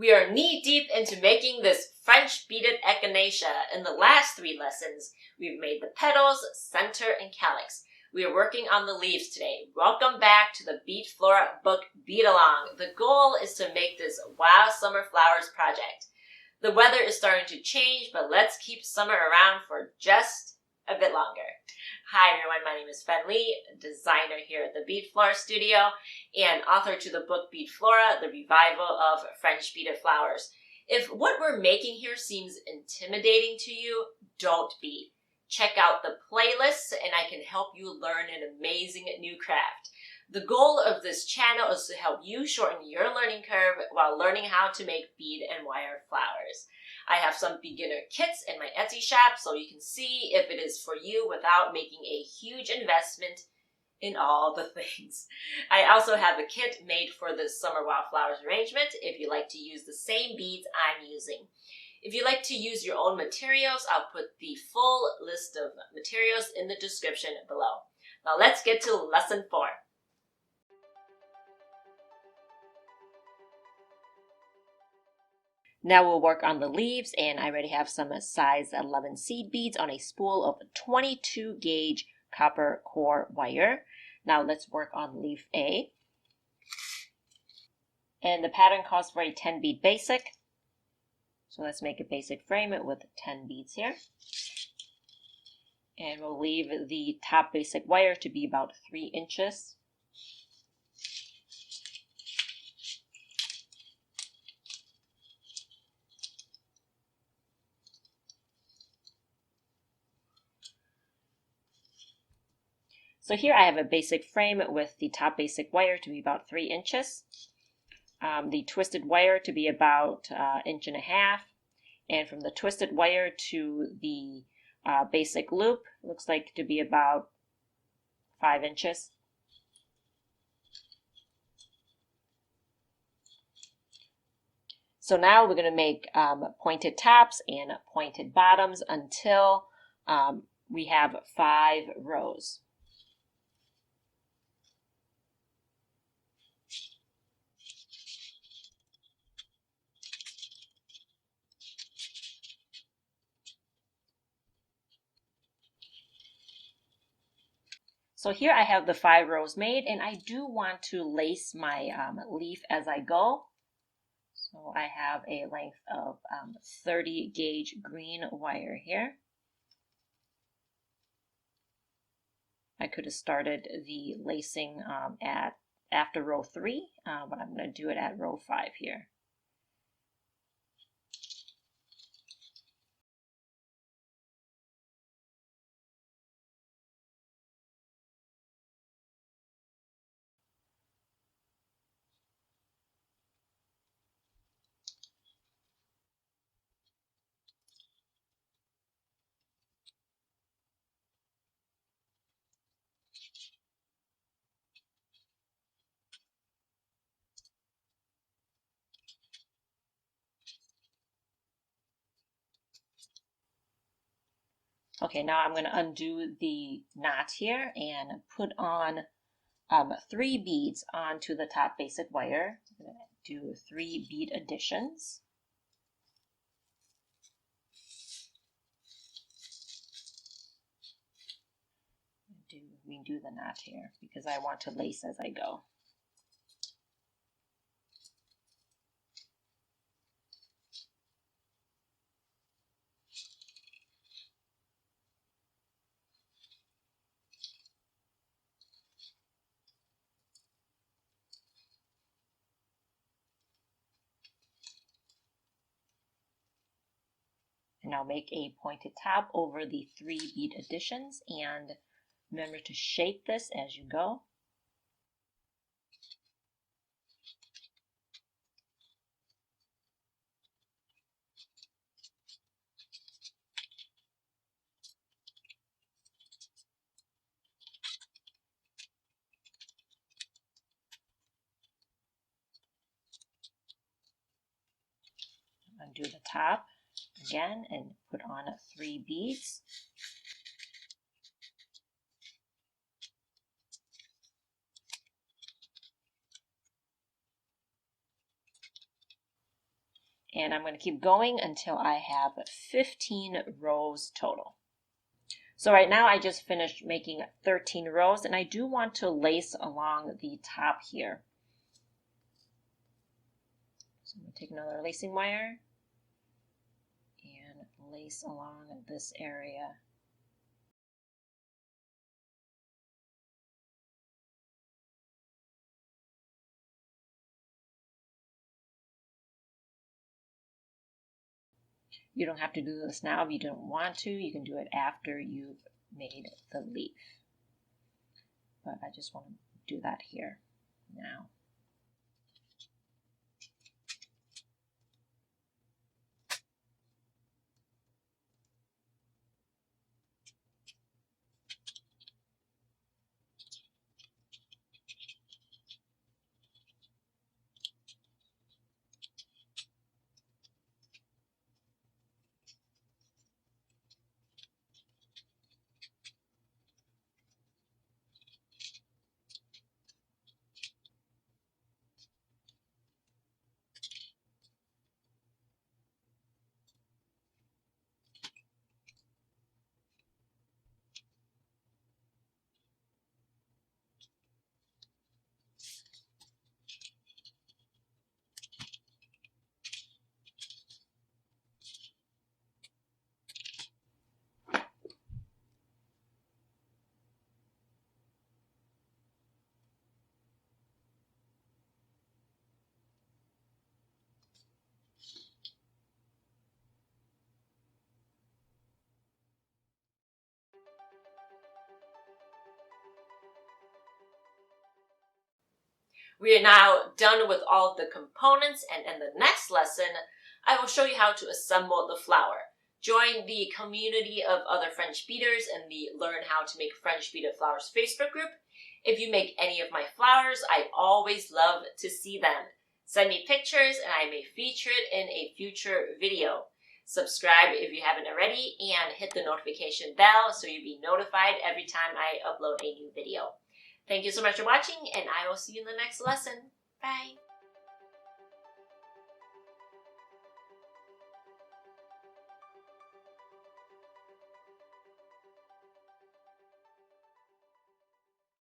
We are knee-deep into making this French beaded echinacea. In the last 3 lessons, we've made the petals, center, and calyx. We are working on the leaves today. Welcome back to the Bead Flora book Bead Along. The goal is to make this Wow Summer Flowers project. The weather is starting to change, but let's keep summer around for just a bit longer. Hi everyone, my name is Fen Lee, designer here at the Bead Flora studio and author to the book Bead Flora, the revival of French beaded flowers. If what we're making here seems intimidating to you, don't be. Check out the playlists and I can help you learn an amazing new craft. The goal of this channel is to help you shorten your learning curve while learning how to make bead and wire flowers. I have some beginner kits in my Etsy shop so you can see if it is for you without making a huge investment in all the things. I also have a kit made for the Summer Wildflowers arrangement if you like to use the same beads I'm using. If you like to use your own materials, I'll put the full list of materials in the description below. Now let's get to lesson 4. Now we'll work on the leaves, and I already have some size 11 seed beads on a spool of 22 gauge copper core wire. Now let's work on leaf A. And the pattern calls for a 10 bead basic. So let's make a basic frame with 10 beads here. And we'll leave the top basic wire to be about 3 inches. So here I have a basic frame with the top basic wire to be about 3 inches, the twisted wire to be about 1.5 inches, and from the twisted wire to the basic loop looks like to be about 5 inches. So now we're going to make pointed tops and pointed bottoms until we have 5 rows. So here I have the 5 rows made, and I do want to lace my leaf as I go. So I have a length of 30 gauge green wire here. I could have started the lacing after row 3, but I'm going to do it at row 5 here. Okay, now I'm going to undo the knot here and put on 3 beads onto the top basic wire. I'm going to do 3 bead additions. Redo the knot here because I want to lace as I go. And I'll make a pointed top over the 3 bead additions, and remember to shape this as you go. Undo the top again and put on 3 beads. And I'm going to keep going until I have 15 rows total. So right now I just finished making 13 rows, and I do want to lace along the top here. So I'm going to take another lacing wire and lace along this area. You don't have to do this now if you don't want to. You can do it after you've made the leaf. But I just want to do that here now. We are now done with all of the components, and in the next lesson, I will show you how to assemble the flower. Join the community of other French beaders in the Learn How to Make French Beaded Flowers Facebook group. If you make any of my flowers, I always love to see them. Send me pictures and I may feature it in a future video. Subscribe if you haven't already, and hit the notification bell so you'll be notified every time I upload a new video. Thank you so much for watching, and I will see you in the next lesson. Bye!